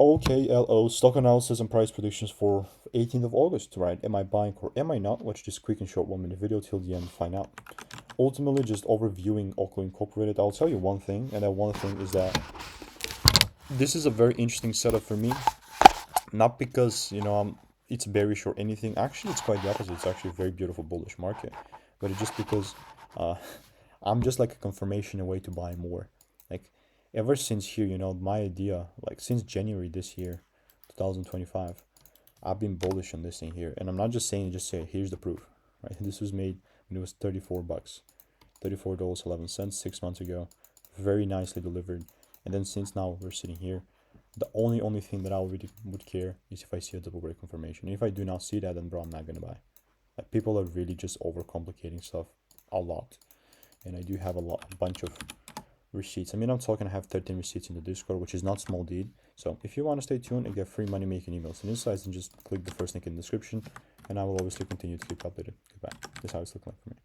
OKLO stock analysis and price predictions for 18th of August, right? Am I buying or am I not? Watch this quick and short 1 minute video till the end to find out. Ultimately, just overviewing Oklo Incorporated, I'll tell you one thing, and that one thing is that this is a very interesting setup for me. Not because, it's bearish or anything. Actually, it's quite the opposite. It's actually a very beautiful bullish market. But it's just because I'm just like a confirmation away to buy more. Like, ever since here, my idea, like since January this year, 2025, I've been bullish on this thing here. And I'm not just saying, just say, here's the proof, right? This was made when it was 34 bucks, $34.11 6 months ago. Very nicely delivered. And then since now we're sitting here, the only thing that I really would care is if I see a double break confirmation. And if I do not see that, then bro, I'm not gonna buy. Like, people are really just overcomplicating stuff a lot. And I do have a bunch of receipts. I mean, I'm talking, I have 13 receipts in the Discord, which is not small deed. So if you want to stay tuned and get free money making emails and insights, then just click the first link in the description, and I will obviously continue to keep updated. Goodbye. This is how it's looking like for me.